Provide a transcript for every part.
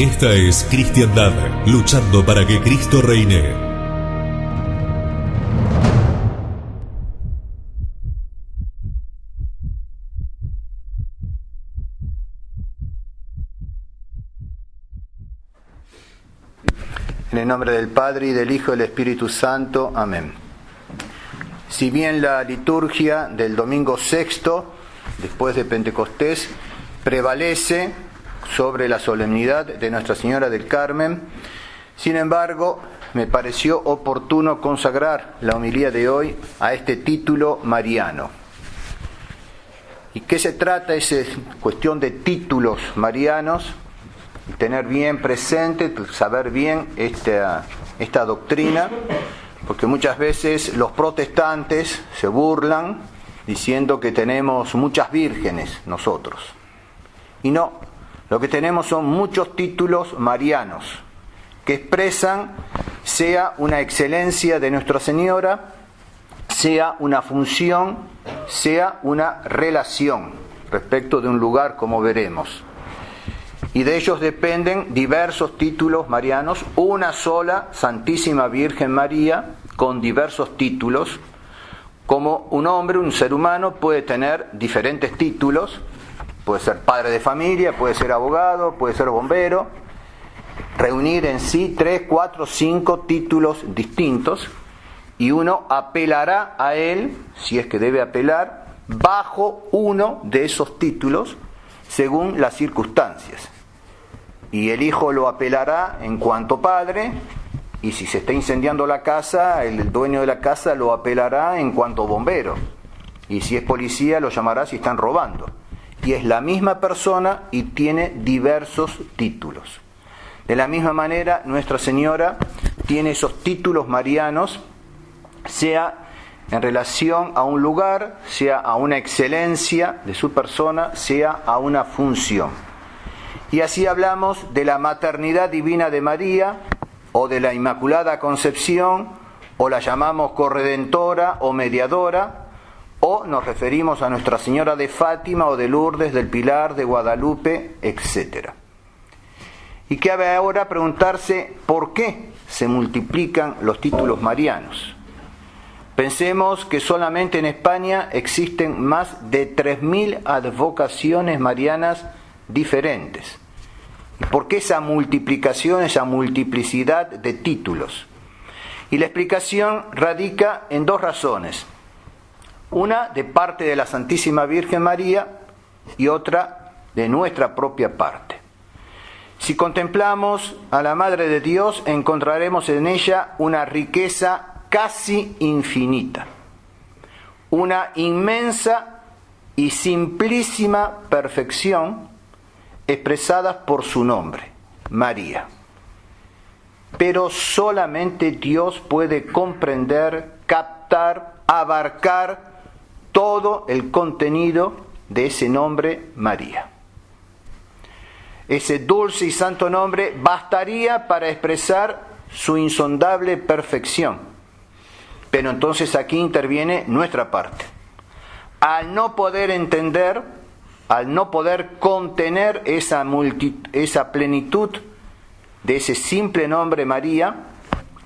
Esta es Cristiandad, luchando para que Cristo reine. En el nombre del Padre, y del Hijo, y del Espíritu Santo. Amén. Si bien la liturgia del domingo sexto, después de Pentecostés, prevalece sobre la solemnidad de Nuestra Señora del Carmen, sin embargo, me pareció oportuno consagrar la homilía de hoy a este título mariano. ¿Y qué se trata? Es cuestión de títulos marianos, tener bien presente, saber bien esta doctrina, porque muchas veces los protestantes se burlan diciendo que tenemos muchas vírgenes nosotros. Y no, lo que tenemos son muchos títulos marianos que expresan sea una excelencia de Nuestra Señora, sea una función, sea una relación respecto de un lugar, como veremos. Y de ellos dependen diversos títulos marianos, una sola Santísima Virgen María con diversos títulos. Como un hombre, un ser humano puede tener diferentes títulos, puede ser padre de familia, puede ser abogado, puede ser bombero, reunir en sí 3, 4, 5 títulos distintos, y uno apelará a él, si es que debe apelar, bajo uno de esos títulos, según las circunstancias. Y el hijo lo apelará en cuanto padre, y si se está incendiando la casa, el dueño de la casa lo apelará en cuanto bombero, y si es policía lo llamará si están robando. Y es la misma persona y tiene diversos títulos. De la misma manera, Nuestra Señora tiene esos títulos marianos, sea en relación a un lugar, sea a una excelencia de su persona, sea a una función. Y así hablamos de la maternidad divina de María, o de la Inmaculada Concepción, o la llamamos corredentora o mediadora, o nos referimos a Nuestra Señora de Fátima o de Lourdes, del Pilar, de Guadalupe, etc. Y cabe ahora preguntarse por qué se multiplican los títulos marianos. Pensemos que solamente en España existen más de 3.000 advocaciones marianas diferentes. ¿Y por qué esa multiplicación, esa multiplicidad de títulos? Y la explicación radica en dos razones. Una de parte de la Santísima Virgen María y otra de nuestra propia parte. Si contemplamos a la Madre de Dios, encontraremos en ella una riqueza casi infinita, una inmensa y simplísima perfección expresadas por su nombre, María. Pero solamente Dios puede comprender, captar, abarcar todo el contenido de ese nombre, María. Ese dulce y santo nombre bastaría para expresar su insondable perfección. Pero entonces aquí interviene nuestra parte. Al no poder entender, al no poder contener esa plenitud de ese simple nombre María,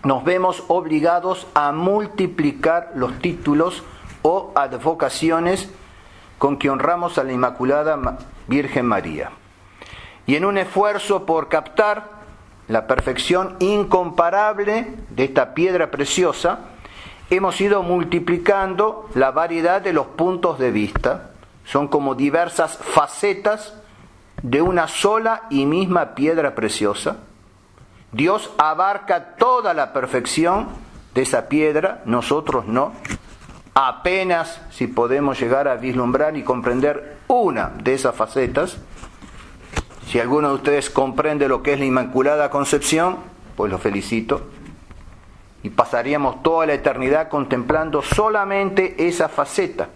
nos vemos obligados a multiplicar los títulos o advocaciones con que honramos a la Inmaculada Virgen María. Y en un esfuerzo por captar la perfección incomparable de esta piedra preciosa, hemos ido multiplicando la variedad de los puntos de vista. Son como diversas facetas de una sola y misma piedra preciosa. Dios abarca toda la perfección de esa piedra, nosotros no. Apenas si podemos llegar a vislumbrar y comprender una de esas facetas. Si alguno de ustedes comprende lo que es la Inmaculada Concepción, pues lo felicito. Y pasaríamos toda la eternidad contemplando solamente esa faceta,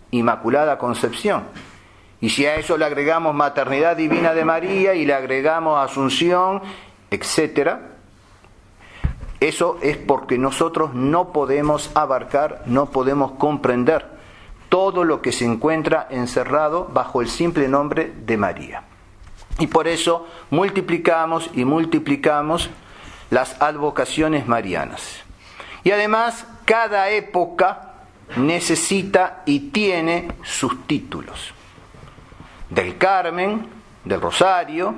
Inmaculada Concepción. Y si a eso le agregamos maternidad divina de María y le agregamos Asunción, etc., eso es porque nosotros no podemos abarcar, no podemos comprender todo lo que se encuentra encerrado bajo el simple nombre de María. Y por eso multiplicamos y multiplicamos las advocaciones marianas. Y además, cada época necesita y tiene sus títulos. Del Carmen, del Rosario,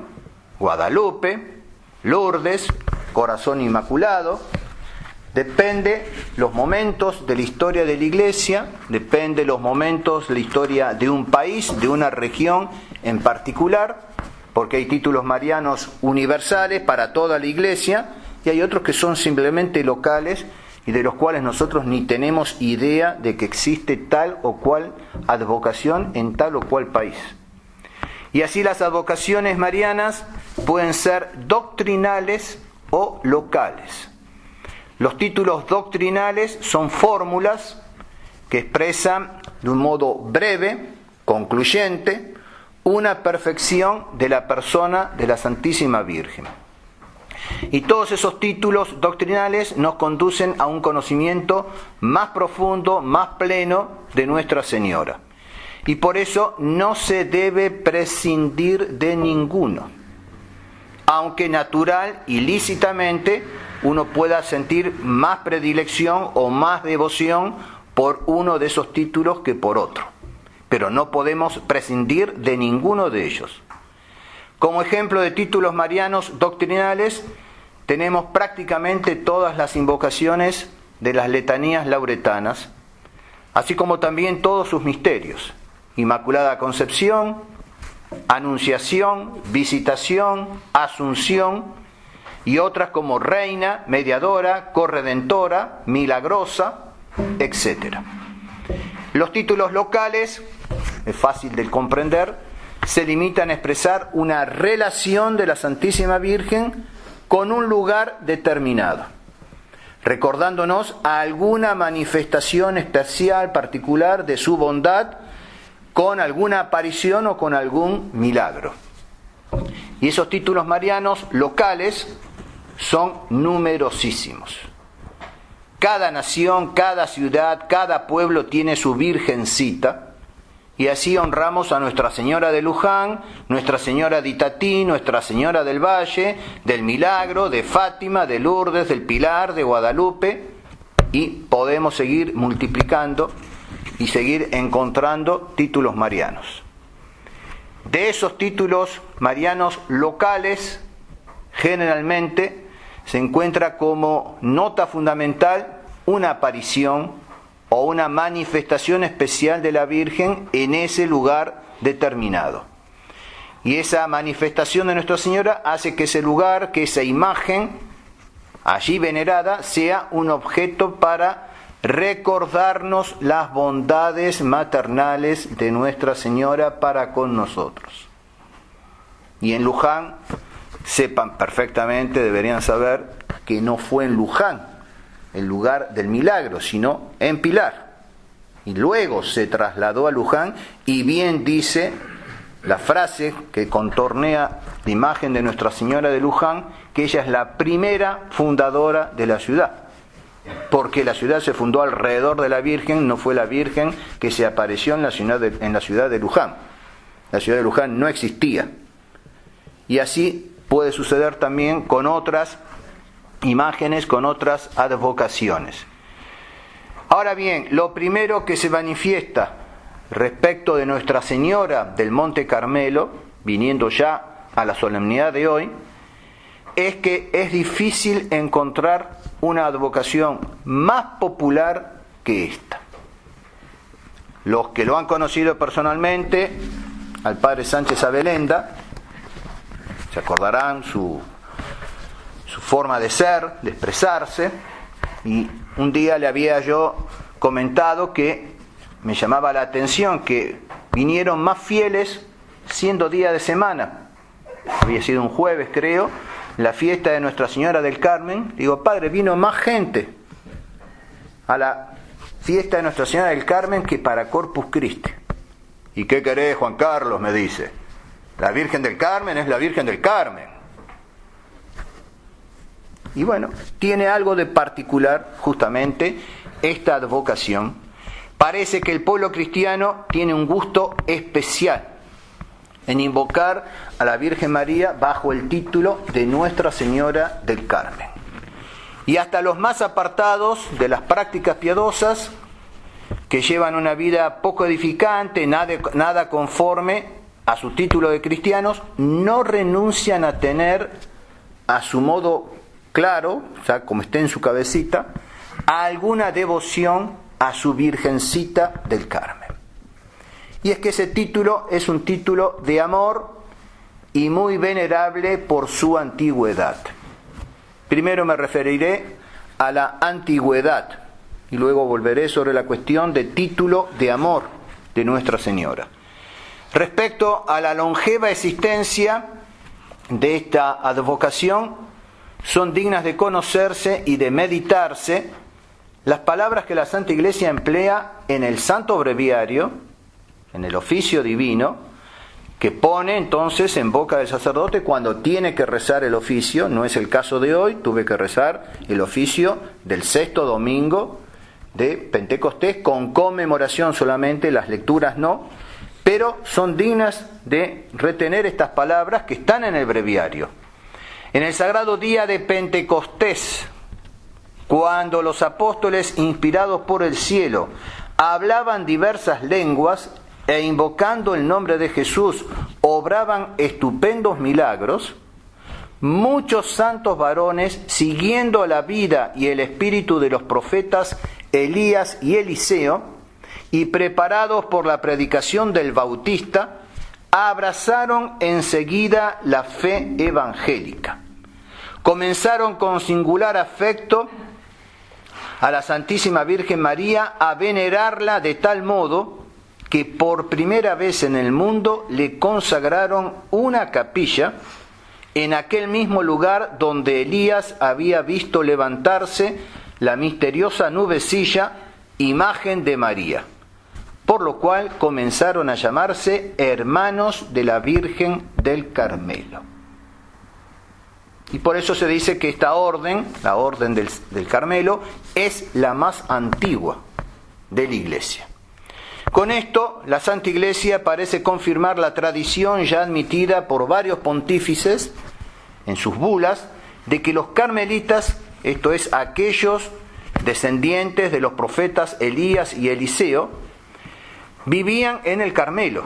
Guadalupe, Lourdes, Corazón Inmaculado. Depende los momentos de la historia de la Iglesia, depende los momentos de la historia de un país, de una región en particular, porque hay títulos marianos universales para toda la Iglesia y hay otros que son simplemente locales y de los cuales nosotros ni tenemos idea de que existe tal o cual advocación en tal o cual país. Y así las advocaciones marianas pueden ser doctrinales o locales. Los títulos doctrinales son fórmulas que expresan de un modo breve, concluyente, una perfección de la persona de la Santísima Virgen. Y todos esos títulos doctrinales nos conducen a un conocimiento más profundo, más pleno de Nuestra Señora. Y por eso no se debe prescindir de ninguno, aunque natural y lícitamente uno pueda sentir más predilección o más devoción por uno de esos títulos que por otro. Pero no podemos prescindir de ninguno de ellos. Como ejemplo de títulos marianos doctrinales, tenemos prácticamente todas las invocaciones de las letanías lauretanas, así como también todos sus misterios: Inmaculada Concepción, Anunciación, Visitación, Asunción, y otras como Reina, Mediadora, Corredentora, Milagrosa, etc. Los títulos locales, es fácil de comprender, se limitan a expresar una relación de la Santísima Virgen con un lugar determinado, recordándonos a alguna manifestación especial, particular de su bondad, con alguna aparición o con algún milagro. Y esos títulos marianos locales son numerosísimos. Cada nación, cada ciudad, cada pueblo tiene su virgencita, y así honramos a Nuestra Señora de Luján, Nuestra Señora de Itatí, Nuestra Señora del Valle, del Milagro, de Fátima, de Lourdes, del Pilar, de Guadalupe, y podemos seguir multiplicando y seguir encontrando títulos marianos. De esos títulos marianos locales, generalmente se encuentra como nota fundamental una aparición o una manifestación especial de la Virgen en ese lugar determinado. Y esa manifestación de Nuestra Señora hace que ese lugar, que esa imagen allí venerada, sea un objeto para recordarnos las bondades maternales de Nuestra Señora para con nosotros. Y en Luján, sepan perfectamente, deberían saber que no fue en Luján el lugar del milagro, sino en Pilar. Y luego se trasladó a Luján, y bien dice la frase que contornea la imagen de Nuestra Señora de Luján, que ella es la primera fundadora de la ciudad, porque la ciudad se fundó alrededor de la Virgen, no fue la Virgen que se apareció en la ciudad de Luján. La ciudad de Luján no existía. Y así puede suceder también con otras imágenes, con otras advocaciones. Ahora bien, lo primero que se manifiesta respecto de Nuestra Señora del Monte Carmelo, viniendo ya a la solemnidad de hoy, es que es difícil encontrar una advocación más popular que esta. Los que lo han conocido personalmente, al padre Sánchez Abelenda, se acordarán su forma de ser, de expresarse, y un día le había yo comentado que me llamaba la atención que vinieron más fieles siendo día de semana. Había sido un jueves, creo, la fiesta de Nuestra Señora del Carmen. Digo, padre, vino más gente a la fiesta de Nuestra Señora del Carmen que para Corpus Christi. ¿Y qué querés, Juan Carlos?, me dice. La Virgen del Carmen es la Virgen del Carmen. Y bueno, tiene algo de particular justamente esta advocación. Parece que el pueblo cristiano tiene un gusto especial en invocar a la Virgen María bajo el título de Nuestra Señora del Carmen. Y hasta los más apartados de las prácticas piadosas, que llevan una vida poco edificante, nada conforme a su título de cristianos, no renuncian a tener a su modo claro, o sea, como esté en su cabecita, alguna devoción a su Virgencita del Carmen. Y es que ese título es un título de amor y muy venerable por su antigüedad. Primero me referiré a la antigüedad y luego volveré sobre la cuestión de título de amor de Nuestra Señora. Respecto a la longeva existencia de esta advocación, son dignas de conocerse y de meditarse las palabras que la Santa Iglesia emplea en el Santo Breviario, en el oficio divino, que pone entonces en boca del sacerdote cuando tiene que rezar el oficio. No es el caso de hoy, tuve que rezar el oficio del sexto domingo de Pentecostés, con conmemoración solamente, las lecturas no, pero son dignas de retener estas palabras que están en el breviario. En el sagrado día de Pentecostés, cuando los apóstoles, inspirados por el cielo, hablaban diversas lenguas e invocando el nombre de Jesús, obraban estupendos milagros, muchos santos varones, siguiendo la vida y el espíritu de los profetas Elías y Eliseo, y preparados por la predicación del Bautista, abrazaron enseguida la fe evangélica. Comenzaron con singular afecto a la Santísima Virgen María, a venerarla de tal modo que por primera vez en el mundo le consagraron una capilla en aquel mismo lugar donde Elías había visto levantarse la misteriosa nubecilla, imagen de María, por lo cual comenzaron a llamarse hermanos de la Virgen del Carmelo. Y por eso se dice que esta orden, la orden del Carmelo, es la más antigua de la Iglesia. Con esto, la Santa Iglesia parece confirmar la tradición ya admitida por varios pontífices en sus bulas, de que los carmelitas, esto es, aquellos descendientes de los profetas Elías y Eliseo, vivían en el Carmelo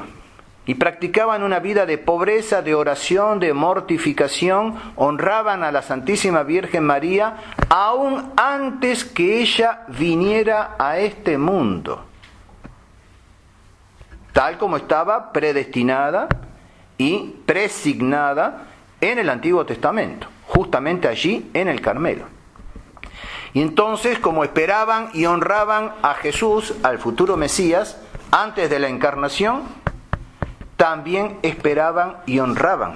y practicaban una vida de pobreza, de oración, de mortificación, honraban a la Santísima Virgen María aún antes que ella viniera a este mundo, tal como estaba predestinada y presignada en el Antiguo Testamento, justamente allí en el Carmelo. Y entonces, como esperaban y honraban a Jesús, al futuro Mesías, antes de la encarnación, también esperaban y honraban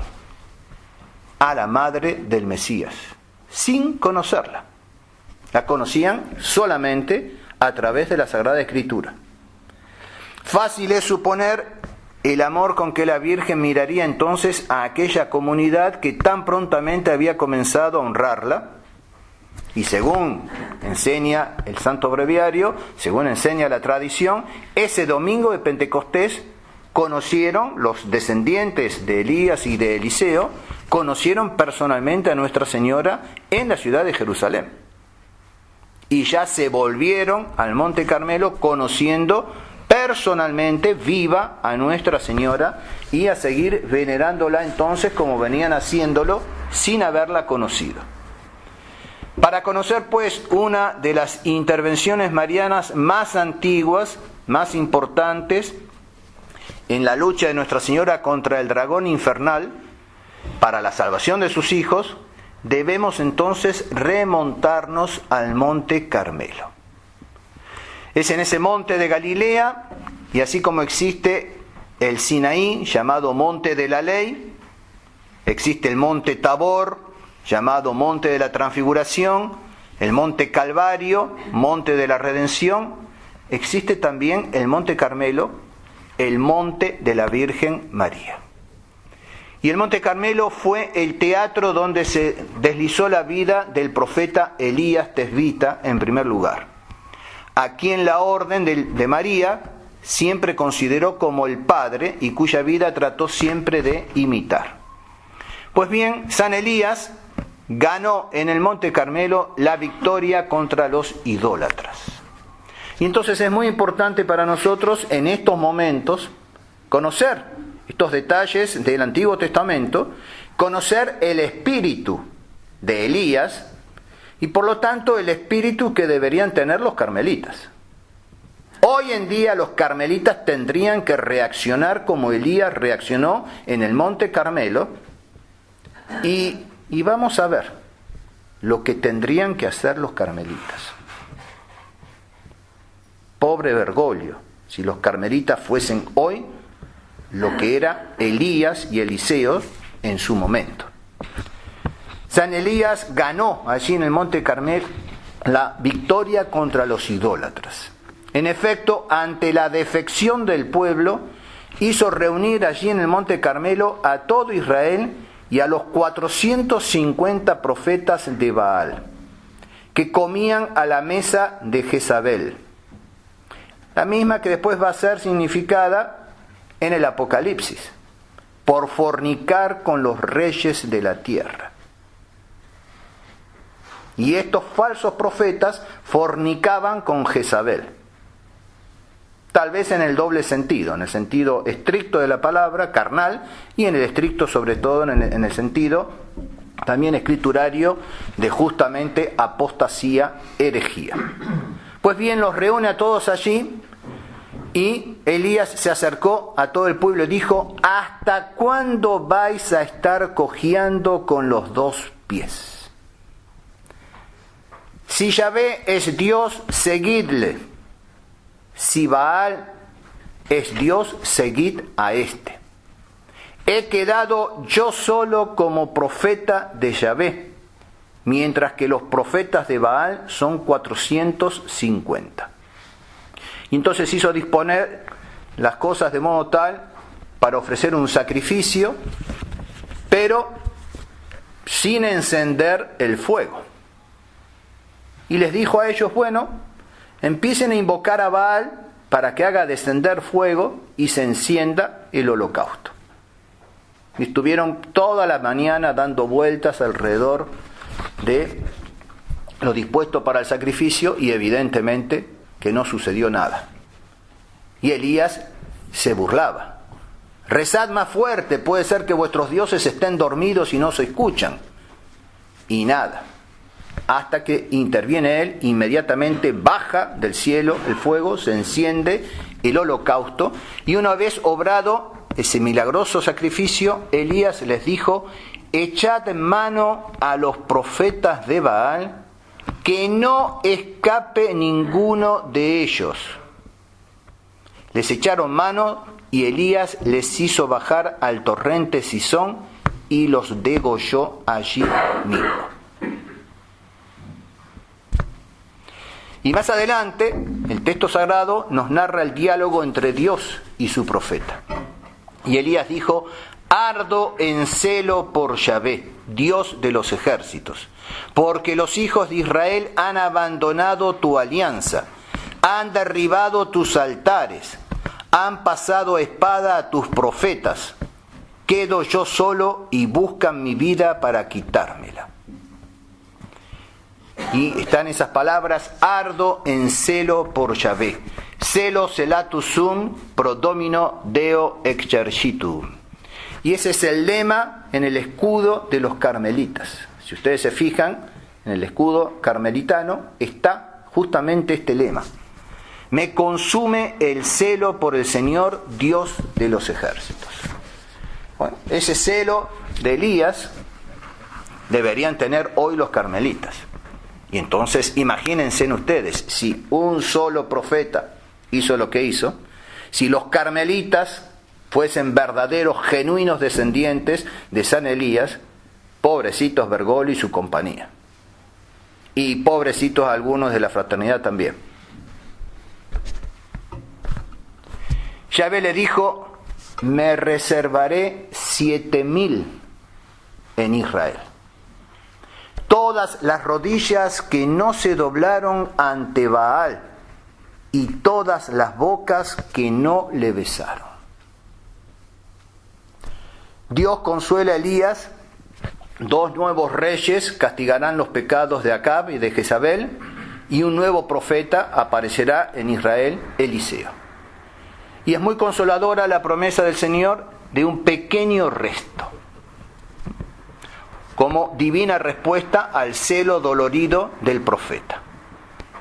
a la madre del Mesías, sin conocerla. La conocían solamente a través de la Sagrada Escritura. Fácil es suponer el amor con que la Virgen miraría entonces a aquella comunidad que tan prontamente había comenzado a honrarla, y según enseña el Santo Breviario, según enseña la tradición, ese domingo de Pentecostés conocieron, los descendientes de Elías y de Eliseo, conocieron personalmente a Nuestra Señora en la ciudad de Jerusalén. Y ya se volvieron al Monte Carmelo conociendo personalmente viva a Nuestra Señora y a seguir venerándola entonces como venían haciéndolo sin haberla conocido. Para conocer pues una de las intervenciones marianas más antiguas, más importantes, en la lucha de Nuestra Señora contra el dragón infernal, para la salvación de sus hijos, debemos entonces remontarnos al Monte Carmelo. Es en ese monte de Galilea, y así como existe el Sinaí, llamado Monte de la Ley, existe el Monte Tabor, llamado Monte de la Transfiguración, el Monte Calvario, Monte de la Redención, existe también el Monte Carmelo, el Monte de la Virgen María. Y el Monte Carmelo fue el teatro donde se deslizó la vida del profeta Elías Tesbita en primer lugar, a quien la orden de María siempre consideró como el padre y cuya vida trató siempre de imitar. Pues bien, San Elías ganó en el Monte Carmelo la victoria contra los idólatras. Y entonces es muy importante para nosotros en estos momentos conocer estos detalles del Antiguo Testamento, conocer el espíritu de Elías y por lo tanto el espíritu que deberían tener los carmelitas. Hoy en día los carmelitas tendrían que reaccionar como Elías reaccionó en el Monte Carmelo y vamos a ver lo que tendrían que hacer los carmelitas. Pobre Bergoglio, si los carmelitas fuesen hoy lo que era Elías y Eliseo en su momento. San Elías ganó allí en el Monte Carmelo la victoria contra los idólatras. En efecto, ante la defección del pueblo, hizo reunir allí en el Monte Carmelo a todo Israel y a los 450 profetas de Baal, que comían a la mesa de Jezabel, la misma que después va a ser significada en el Apocalipsis, por fornicar con los reyes de la tierra. Y estos falsos profetas fornicaban con Jezabel. Tal vez en el doble sentido, en el sentido estricto de la palabra, carnal, y en el estricto sobre todo en el sentido también escriturario de justamente apostasía, herejía. Pues bien, los reúne a todos allí y Elías se acercó a todo el pueblo y dijo: ¿hasta cuándo vais a estar cojeando con los dos pies? Si Yahvé es Dios, seguidle. Si Baal es Dios, seguid a éste. He quedado yo solo como profeta de Yahvé, mientras que los profetas de Baal son 450. Y entonces hizo disponer las cosas de modo tal para ofrecer un sacrificio, pero sin encender el fuego. Y les dijo a ellos: bueno, empiecen a invocar a Baal para que haga descender fuego y se encienda el holocausto. Y estuvieron toda la mañana dando vueltas alrededor de lo dispuesto para el sacrificio y evidentemente que no sucedió nada. Y Elías se burlaba. Rezad más fuerte, puede ser que vuestros dioses estén dormidos y no se escuchan. Y nada. Hasta que interviene él, inmediatamente baja del cielo el fuego, se enciende el holocausto, y una vez obrado ese milagroso sacrificio, Elías les dijo: echad mano a los profetas de Baal, que no escape ninguno de ellos. Les echaron mano y Elías les hizo bajar al torrente Cisón y los degolló allí mismo. Y más adelante, el texto sagrado nos narra el diálogo entre Dios y su profeta. Y Elías dijo: ardo en celo por Yahvé, Dios de los ejércitos, porque los hijos de Israel han abandonado tu alianza, han derribado tus altares, han pasado espada a tus profetas. Quedo yo solo y buscan mi vida para quitármela. Y están esas palabras: ardo en celo por Yahvé. Celo celatus sum pro domino deo exercitum. Y ese es el lema en el escudo de los carmelitas. Si ustedes se fijan, en el escudo carmelitano está justamente este lema: me consume el celo por el Señor, Dios de los ejércitos. Bueno, ese celo de Elías deberían tener hoy los carmelitas. Y entonces imagínense ustedes, si un solo profeta hizo lo que hizo, si los carmelitas fuesen verdaderos, genuinos descendientes de San Elías, pobrecitos Bergoglio y su compañía. Y pobrecitos algunos de la fraternidad también. Yahvé le dijo: me reservaré 7,000 en Israel. Todas las rodillas que no se doblaron ante Baal y todas las bocas que no le besaron. Dios consuela a Elías. 2 nuevos reyes castigarán los pecados de Acab y de Jezabel, y un nuevo profeta aparecerá en Israel, Eliseo. Y es muy consoladora la promesa del Señor de un pequeño resto, como divina respuesta al celo dolorido del profeta.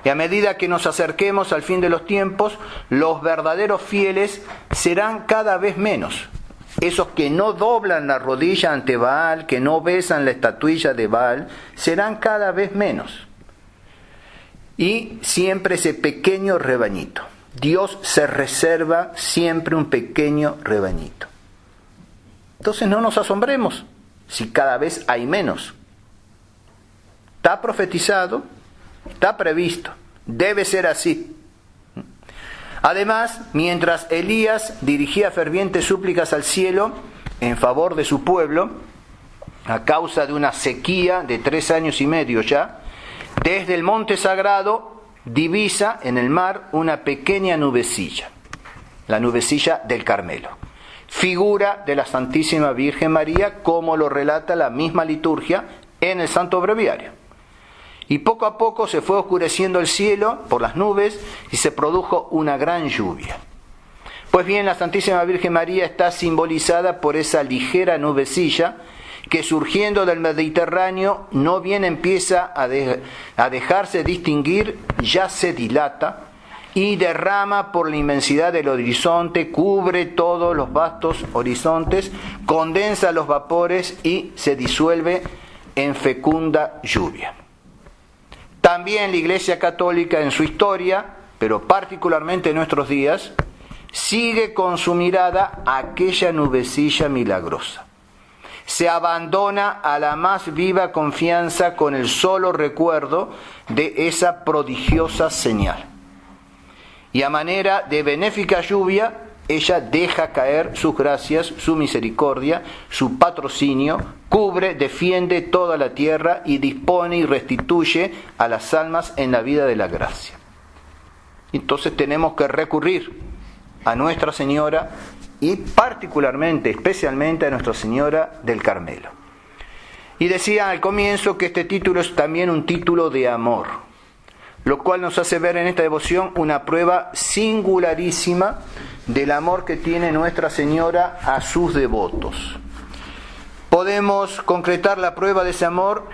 Y a medida que nos acerquemos al fin de los tiempos, los verdaderos fieles serán cada vez menos. Esos que no doblan la rodilla ante Baal, que no besan la estatuilla de Baal, serán cada vez menos. Y siempre ese pequeño rebañito. Dios se reserva siempre un pequeño rebañito. Entonces no nos asombremos si cada vez hay menos. Está profetizado, está previsto, debe ser así. Además, mientras Elías dirigía fervientes súplicas al cielo en favor de su pueblo, a causa de una sequía de 3 años y medio ya, desde el monte sagrado divisa en el mar una pequeña nubecilla, la nubecilla del Carmelo, figura de la Santísima Virgen María, como lo relata la misma liturgia en el Santo Breviario. Y poco a poco se fue oscureciendo el cielo por las nubes y se produjo una gran lluvia. Pues bien, la Santísima Virgen María está simbolizada por esa ligera nubecilla que, surgiendo del Mediterráneo, no bien empieza a dejarse distinguir, ya se dilata y derrama por la inmensidad del horizonte, cubre todos los vastos horizontes, condensa los vapores y se disuelve en fecunda lluvia. También la Iglesia Católica en su historia, pero particularmente en nuestros días, sigue con su mirada aquella nubecilla milagrosa. Se abandona a la más viva confianza con el solo recuerdo de esa prodigiosa señal. Y a manera de benéfica lluvia, ella deja caer sus gracias, su misericordia, su patrocinio, cubre, defiende toda la tierra y dispone y restituye a las almas en la vida de la gracia. Entonces tenemos que recurrir a Nuestra Señora y particularmente, especialmente a Nuestra Señora del Carmelo. Y decía al comienzo que este título es también un título de amor, lo cual nos hace ver en esta devoción una prueba singularísima del amor que tiene Nuestra Señora a sus devotos. Podemos concretar la prueba de ese amor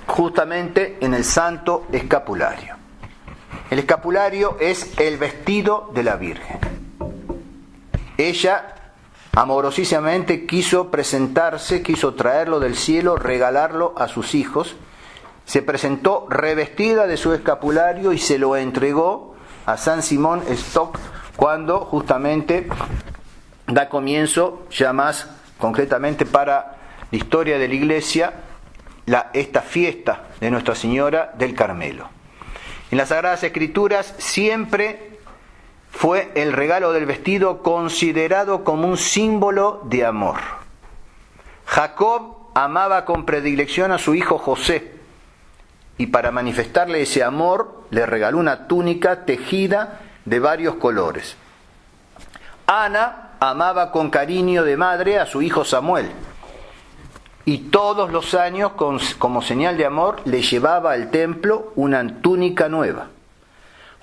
justamente en el Santo Escapulario. El escapulario es el vestido de la Virgen. Ella amorosísimamente quiso presentarse, quiso traerlo del cielo, regalarlo a sus hijos. Se presentó revestida de su escapulario y se lo entregó a San Simón Stock cuando justamente da comienzo, ya más concretamente para la historia de la Iglesia, esta fiesta de Nuestra Señora del Carmelo. En las Sagradas Escrituras siempre fue el regalo del vestido considerado como un símbolo de amor. Jacob amaba con predilección a su hijo José, y para manifestarle ese amor le regaló una túnica tejida de varios colores. Ana amaba con cariño de madre a su hijo Samuel, y todos los años, como señal de amor, le llevaba al templo una túnica nueva.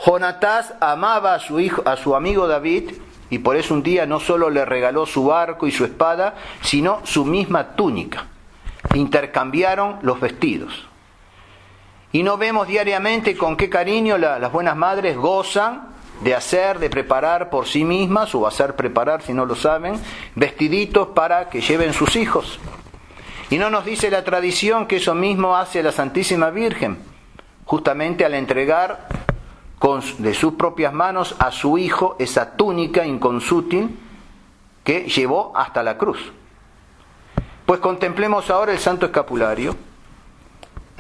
Jonatás amaba a su amigo David, y por eso un día no solo le regaló su arco y su espada, sino su misma túnica. Intercambiaron los vestidos. Y no vemos diariamente con qué cariño las buenas madres gozan de preparar por sí mismas, o hacer preparar, si no lo saben, vestiditos para que lleven sus hijos. Y no nos dice la tradición que eso mismo hace la Santísima Virgen, justamente al entregar de sus propias manos a su hijo esa túnica inconsútil que llevó hasta la cruz. Pues contemplemos ahora el Santo Escapulario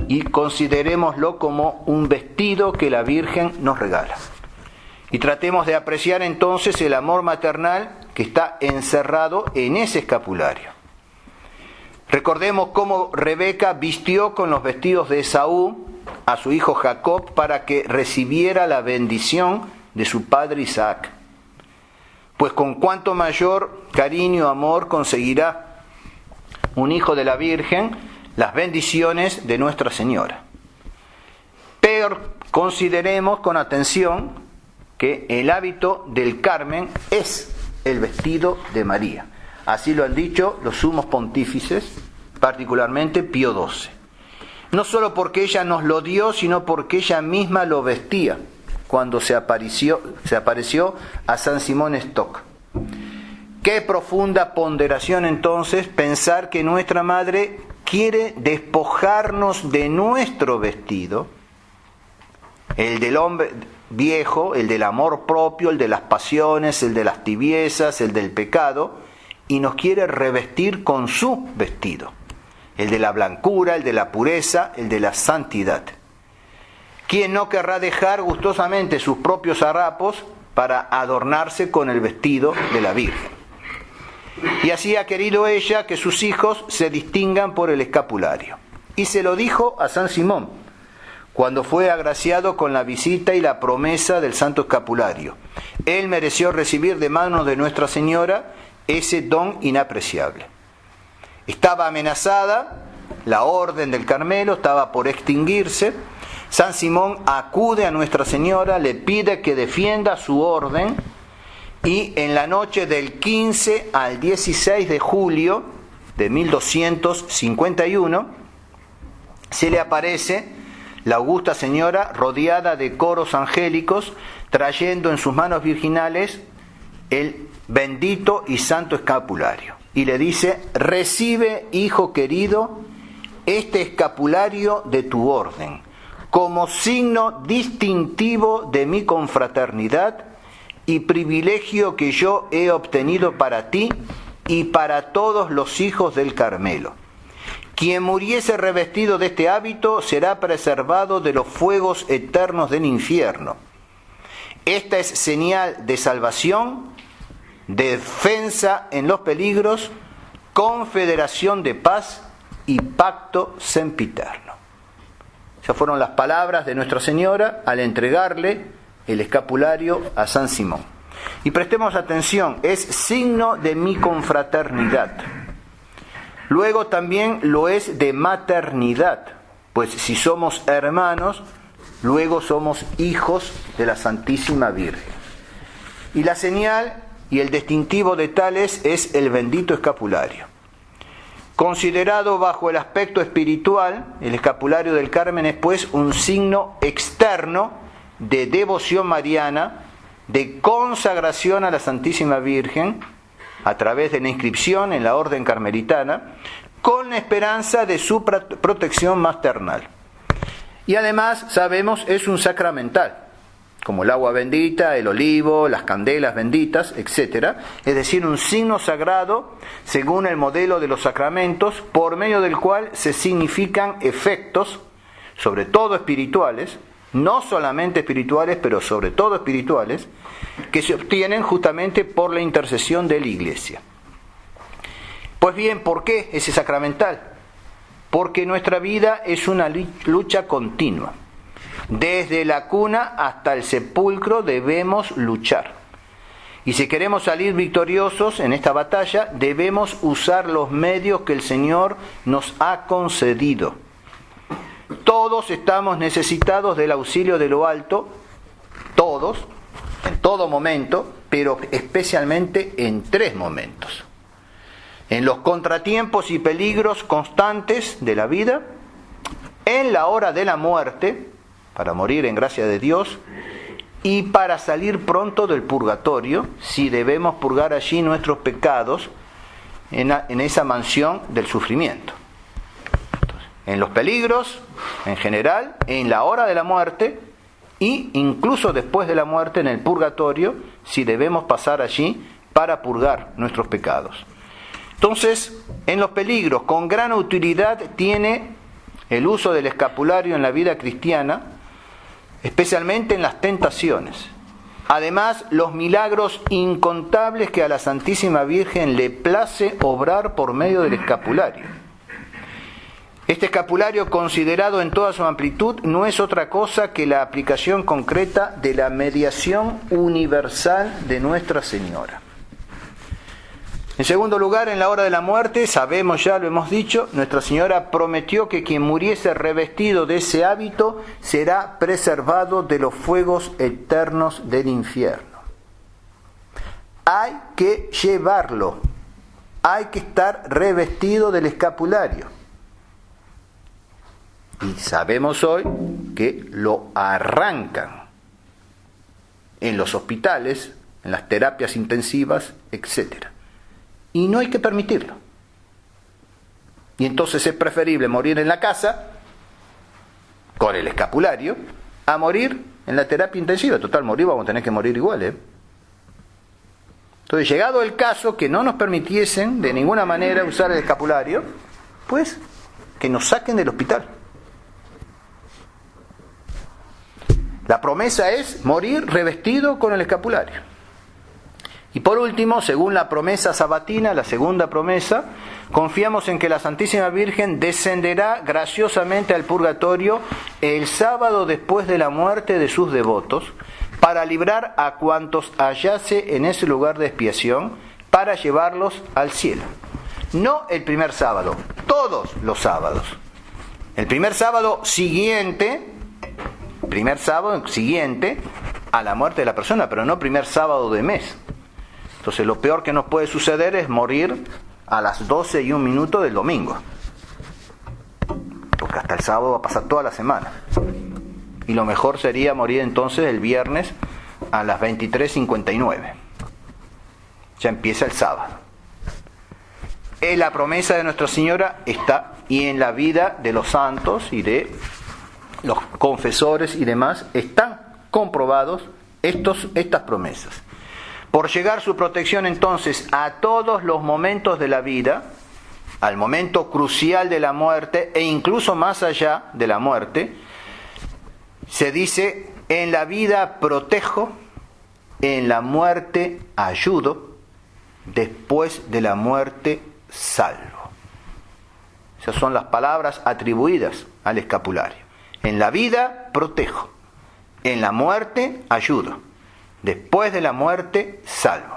y considerémoslo como un vestido que la Virgen nos regala. Y tratemos de apreciar entonces el amor maternal que está encerrado en ese escapulario. Recordemos cómo Rebeca vistió con los vestidos de Esaú a su hijo Jacob para que recibiera la bendición de su padre Isaac. Pues con cuánto mayor cariño, amor conseguirá un hijo de la Virgen las bendiciones de Nuestra Señora. Pero consideremos con atención que el hábito del Carmen es el vestido de María. Así lo han dicho los sumos pontífices, particularmente Pío XII. No solo porque ella nos lo dio, sino porque ella misma lo vestía cuando se apareció a San Simón Stock. Qué profunda ponderación entonces pensar que nuestra Madre quiere despojarnos de nuestro vestido, el del hombre viejo, el del amor propio, el de las pasiones, el de las tibiezas, el del pecado, y nos quiere revestir con su vestido, el de la blancura, el de la pureza, el de la santidad. ¿Quién no querrá dejar gustosamente sus propios harapos para adornarse con el vestido de la Virgen? Y así ha querido ella que sus hijos se distingan por el escapulario. Y se lo dijo a San Simón, cuando fue agraciado con la visita y la promesa del Santo Escapulario. Él mereció recibir de manos de Nuestra Señora ese don inapreciable. Estaba amenazada, la orden del Carmelo estaba por extinguirse. San Simón acude a Nuestra Señora, le pide que defienda su orden, y en la noche del 15 al 16 de julio de 1251 se le aparece la augusta señora rodeada de coros angélicos, trayendo en sus manos virginales el bendito y santo escapulario. Y le dice: recibe, hijo querido, este escapulario de tu orden, como signo distintivo de mi confraternidad y privilegio que yo he obtenido para ti y para todos los hijos del Carmelo. Quien muriese revestido de este hábito será preservado de los fuegos eternos del infierno. Esta es señal de salvación, defensa en los peligros, confederación de paz y pacto sempiterno. Esas fueron las palabras de Nuestra Señora al entregarle el escapulario a San Simón. Y prestemos atención, es signo de mi confraternidad. Luego también lo es de maternidad, pues si somos hermanos, luego somos hijos de la Santísima Virgen. Y la señal y el distintivo de tales es el bendito escapulario. Considerado bajo el aspecto espiritual, el escapulario del Carmen es pues un signo externo de devoción mariana, de consagración a la Santísima Virgen, a través de la inscripción en la orden carmelitana, con la esperanza de su protección maternal. Y además, sabemos, es un sacramental, como el agua bendita, el olivo, las candelas benditas, etc. Es decir, un signo sagrado según el modelo de los sacramentos, por medio del cual se significan efectos, sobre todo espirituales, no solamente espirituales, pero sobre todo espirituales, que se obtienen justamente por la intercesión de la Iglesia. Pues bien, ¿por qué ese sacramental? Porque nuestra vida es una lucha continua. Desde la cuna hasta el sepulcro debemos luchar. Y si queremos salir victoriosos en esta batalla, debemos usar los medios que el Señor nos ha concedido. Todos estamos necesitados del auxilio de lo alto, todos, en todo momento, pero especialmente en tres momentos. En los contratiempos y peligros constantes de la vida, en la hora de la muerte, para morir en gracia de Dios, y para salir pronto del purgatorio, si debemos purgar allí nuestros pecados en esa mansión del sufrimiento. En los peligros, en general, en la hora de la muerte, y incluso después de la muerte en el purgatorio, si debemos pasar allí para purgar nuestros pecados. Entonces, en los peligros, con gran utilidad tiene el uso del escapulario en la vida cristiana, especialmente en las tentaciones. Además, los milagros incontables que a la Santísima Virgen le place obrar por medio del escapulario. Este escapulario, considerado en toda su amplitud, no es otra cosa que la aplicación concreta de la mediación universal de Nuestra Señora. En segundo lugar, en la hora de la muerte, sabemos ya, lo hemos dicho, Nuestra Señora prometió que quien muriese revestido de ese hábito será preservado de los fuegos eternos del infierno. Hay que llevarlo, hay que estar revestido del escapulario. Y sabemos hoy que lo arrancan en los hospitales, en las terapias intensivas, etc. Y no hay que permitirlo. Y entonces es preferible morir en la casa, con el escapulario, a morir en la terapia intensiva. Total, morir vamos a tener que morir igual, ¿eh? Entonces, llegado el caso que no nos permitiesen de ninguna manera usar el escapulario, pues que nos saquen del hospital. La promesa es morir revestido con el escapulario. Y por último, según la promesa sabatina, la segunda promesa, confiamos en que la Santísima Virgen descenderá graciosamente al purgatorio el sábado después de la muerte de sus devotos, para librar a cuantos hallase en ese lugar de expiación, para llevarlos al cielo. No el primer sábado, todos los sábados. El primer sábado siguiente a la muerte de la persona, pero no primer sábado de mes. Entonces lo peor que nos puede suceder es morir a las 12:01 del domingo, porque hasta el sábado va a pasar toda la semana. Y lo mejor sería morir entonces el viernes a las 23:59. Ya empieza el sábado. La promesa de Nuestra Señora está, y en la vida de los santos y de los confesores y demás están comprobados estas promesas. Por llegar su protección entonces a todos los momentos de la vida, al momento crucial de la muerte e incluso más allá de la muerte, se dice: en la vida protejo, en la muerte ayudo, después de la muerte salvo. Esas son las palabras atribuidas al escapulario. En la vida protejo, en la muerte ayudo, después de la muerte salvo.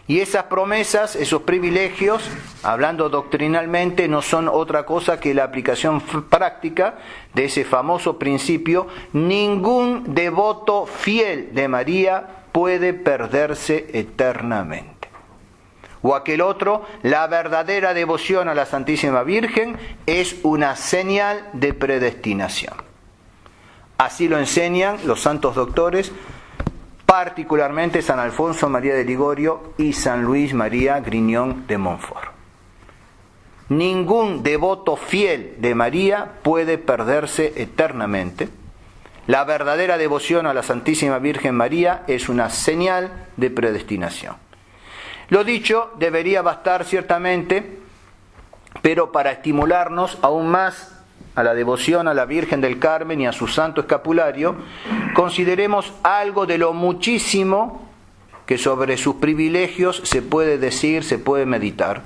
Y esas promesas, esos privilegios, hablando doctrinalmente, no son otra cosa que la aplicación práctica de ese famoso principio: ningún devoto fiel de María puede perderse eternamente. O aquel otro: la verdadera devoción a la Santísima Virgen es una señal de predestinación. Así lo enseñan los santos doctores, particularmente San Alfonso María de Ligorio y San Luis María Griñón de Montfort. Ningún devoto fiel de María puede perderse eternamente. La verdadera devoción a la Santísima Virgen María es una señal de predestinación. Lo dicho debería bastar ciertamente, pero para estimularnos aún más a la devoción a la Virgen del Carmen y a su santo escapulario, consideremos algo de lo muchísimo que sobre sus privilegios se puede decir, se puede meditar,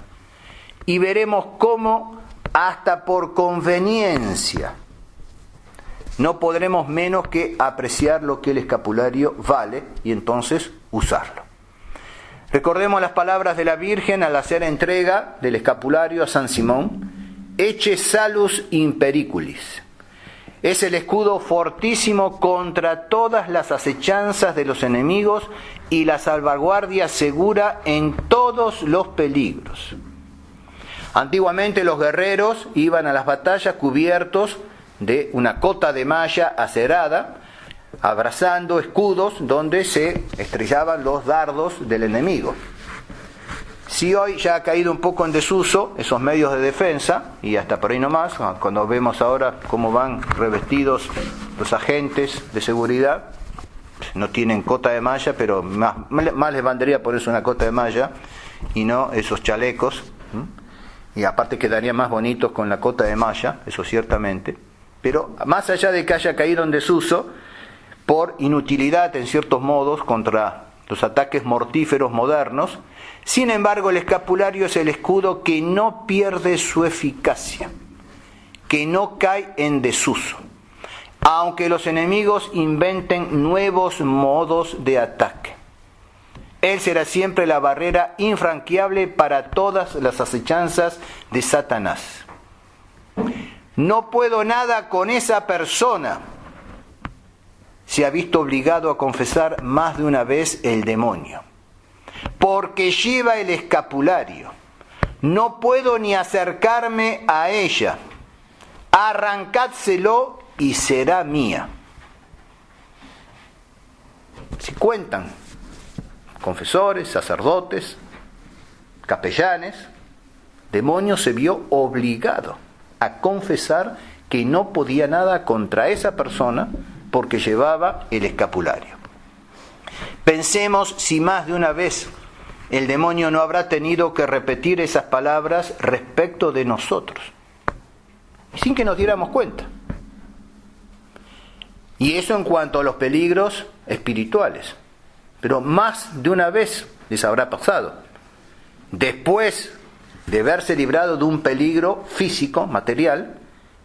y veremos cómo, hasta por conveniencia, no podremos menos que apreciar lo que el escapulario vale y entonces usarlo. Recordemos las palabras de la Virgen al hacer entrega del escapulario a San Simón: Ecce salus in periculis. Es el escudo fortísimo contra todas las acechanzas de los enemigos y la salvaguardia segura en todos los peligros. Antiguamente los guerreros iban a las batallas cubiertos de una cota de malla acerada, abrazando escudos donde se estrellaban los dardos del enemigo. Si hoy ya ha caído un poco en desuso esos medios de defensa, y hasta por ahí nomás, cuando vemos ahora cómo van revestidos los agentes de seguridad, no tienen cota de malla, pero más les valdría por eso una cota de malla y no esos chalecos, y aparte quedarían más bonitos con la cota de malla, eso ciertamente. Pero más allá de que haya caído en desuso por inutilidad en ciertos modos contra los ataques mortíferos modernos, sin embargo el escapulario es el escudo que no pierde su eficacia. que no cae en desuso, aunque los enemigos inventen nuevos modos de ataque. Él será siempre la barrera infranqueable para todas las acechanzas de Satanás. No puedo nada con esa persona. Se ha visto obligado a confesar más de una vez el demonio, porque lleva el escapulario. No puedo ni acercarme a ella. Arrancadselo y será mía. Si cuentan confesores, sacerdotes, capellanes, demonio se vio obligado a confesar que no podía nada contra esa persona porque llevaba el escapulario. Pensemos si más de una vez el demonio no habrá tenido que repetir esas palabras respecto de nosotros, sin que nos diéramos cuenta. Y eso en cuanto a los peligros espirituales. Pero más de una vez les habrá pasado. Después de verse librado de un peligro físico, material,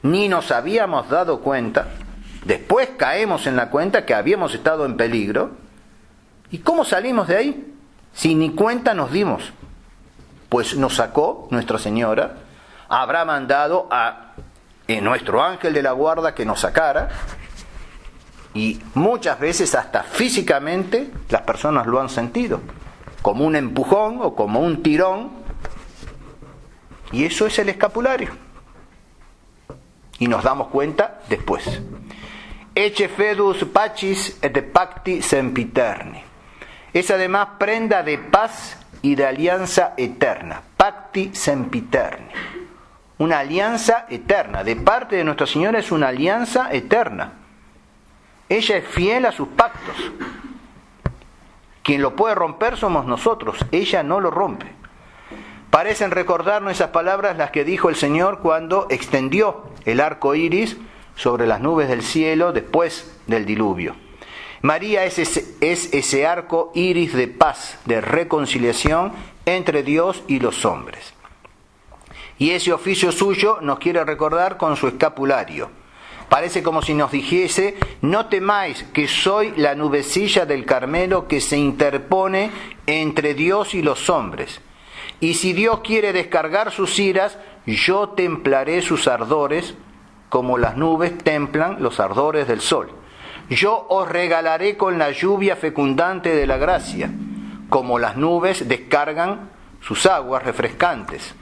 ni nos habíamos dado cuenta. Después caemos en la cuenta que habíamos estado en peligro. ¿Y cómo salimos de ahí? Si ni cuenta nos dimos. Pues nos sacó Nuestra Señora, habrá mandado a nuestro ángel de la guarda que nos sacara, y muchas veces hasta físicamente las personas lo han sentido, como un empujón o como un tirón, y eso es el escapulario. Y nos damos cuenta después. Ecce fedus pacis et pacti sempiterni. Es además prenda de paz y de alianza eterna. Pacti sempiterni. Una alianza eterna. De parte de Nuestra Señora es una alianza eterna. Ella es fiel a sus pactos. Quien lo puede romper somos nosotros. Ella no lo rompe. Parecen recordarnos esas palabras las que dijo el Señor cuando extendió el arco iris sobre las nubes del cielo después del diluvio. María es ese arco iris de paz, de reconciliación entre Dios y los hombres. Y ese oficio suyo nos quiere recordar con su escapulario. Parece como si nos dijese: no temáis, que soy la nubecilla del Carmelo que se interpone entre Dios y los hombres. Y si Dios quiere descargar sus iras, yo templaré sus ardores, como las nubes templan los ardores del sol. Yo os regalaré con la lluvia fecundante de la gracia, como las nubes descargan sus aguas refrescantes.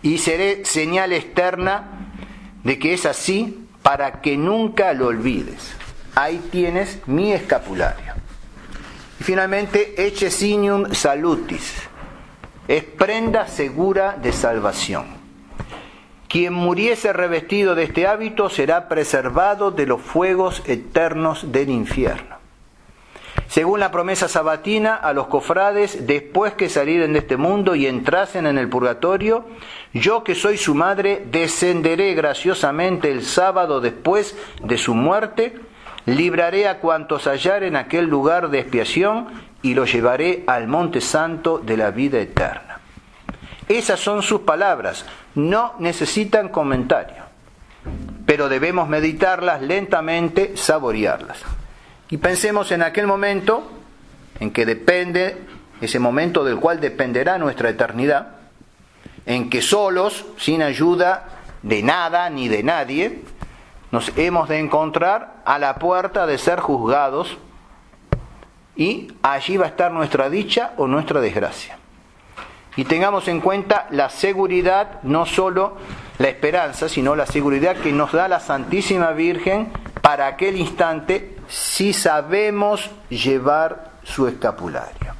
Y seré señal externa de que es así, para que nunca lo olvides. Ahí tienes mi escapulario. Y finalmente, ecce signium salutis. Es prenda segura de salvación. Quien muriese revestido de este hábito será preservado de los fuegos eternos del infierno. Según la promesa sabatina a los cofrades, después que salieren de este mundo y entrasen en el purgatorio, yo que soy su madre, descenderé graciosamente el sábado después de su muerte, libraré a cuantos hallaren en aquel lugar de expiación y los llevaré al monte santo de la vida eterna. Esas son sus palabras, no necesitan comentario, pero debemos meditarlas lentamente, saborearlas. Y pensemos en aquel momento en que depende, ese momento del cual dependerá nuestra eternidad, en que solos, sin ayuda de nada ni de nadie, nos hemos de encontrar a la puerta de ser juzgados, y allí va a estar nuestra dicha o nuestra desgracia. Y tengamos en cuenta la seguridad, no solo la esperanza, sino la seguridad que nos da la Santísima Virgen para aquel instante, si sabemos llevar su escapulario.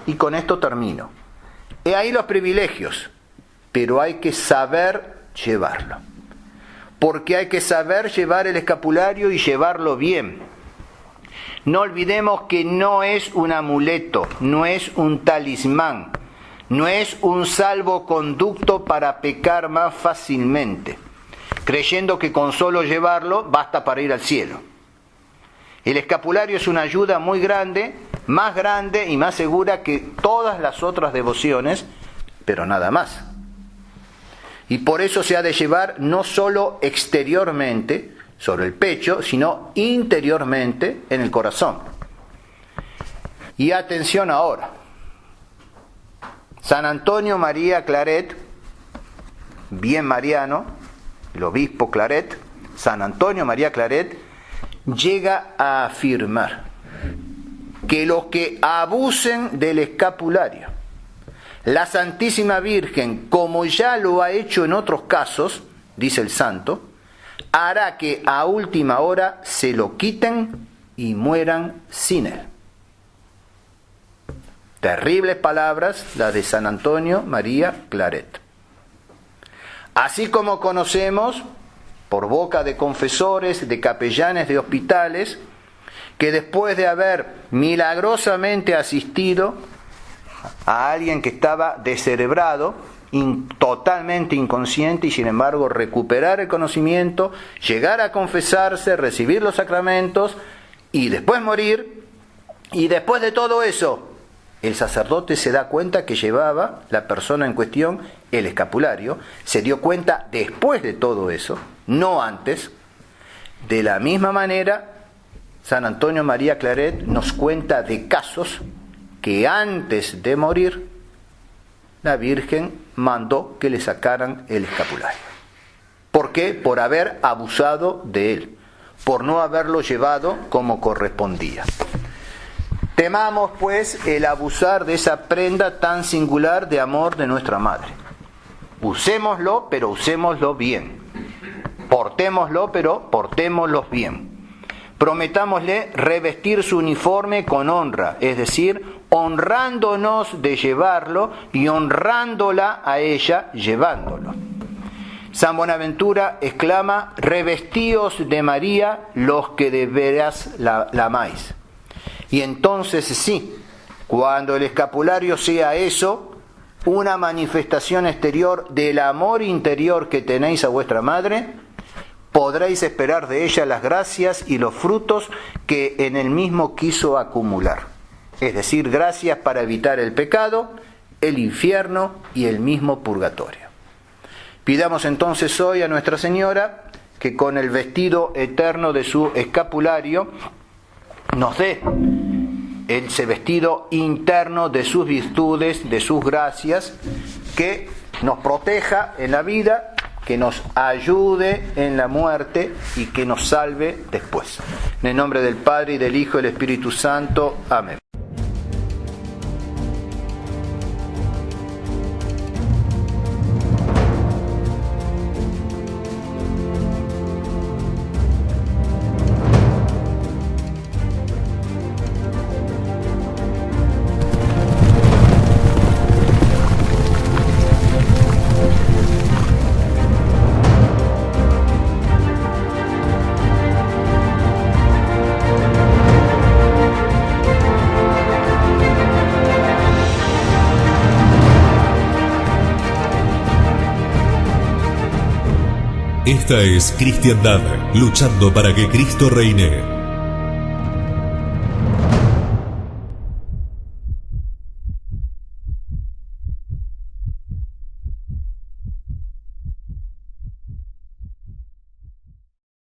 Y con esto termino. He ahí los privilegios, pero hay que saber llevarlo. Porque hay que saber llevar el escapulario y llevarlo bien. No olvidemos que no es un amuleto, no es un talismán, no es un salvoconducto para pecar más fácilmente, creyendo que con solo llevarlo basta para ir al cielo. El escapulario es una ayuda muy grande, más grande y más segura que todas las otras devociones, pero nada más. Y por eso se ha de llevar no solo exteriormente, sobre el pecho, sino interiormente en el corazón. Y atención ahora. San Antonio María Claret, bien mariano, el obispo Claret, San Antonio María Claret, llega a afirmar que los que abusen del escapulario, la Santísima Virgen, como ya lo ha hecho en otros casos, dice el santo, hará que a última hora se lo quiten y mueran sin él. Terribles palabras las de San Antonio María Claret. Así como conocemos, por boca de confesores, de capellanes de hospitales, que después de haber milagrosamente asistido a alguien que estaba descerebrado, totalmente inconsciente, y sin embargo recuperar el conocimiento, llegar a confesarse, recibir los sacramentos y después morir, y después de todo eso, el sacerdote se da cuenta que llevaba la persona en cuestión el escapulario, se dio cuenta después de todo eso, no antes. De la misma manera, San Antonio María Claret nos cuenta de casos que antes de morir, la Virgen mandó que le sacaran el escapulario. ¿Por qué? Por haber abusado de él, por no haberlo llevado como correspondía. Temamos, pues, el abusar de esa prenda tan singular de amor de nuestra Madre. Usémoslo, pero usémoslo bien. Portémoslo, pero portémoslo bien. Prometámosle revestir su uniforme con honra, es decir, honrándonos de llevarlo y honrándola a ella llevándolo. San Buenaventura exclama: revestíos de María los que de veras la amáis. Y entonces sí, cuando el escapulario sea eso, una manifestación exterior del amor interior que tenéis a vuestra Madre, podréis esperar de ella las gracias y los frutos que en el mismo quiso acumular. Es decir, gracias para evitar el pecado, el infierno y el mismo purgatorio. Pidamos entonces hoy a Nuestra Señora que con el vestido eterno de su escapulario nos dé ese vestido interno de sus virtudes, de sus gracias, que nos proteja en la vida, que nos ayude en la muerte y que nos salve después. En el nombre del Padre, y del Hijo, y del Espíritu Santo. Amén. Esta es Cristiandad, luchando para que Cristo reine.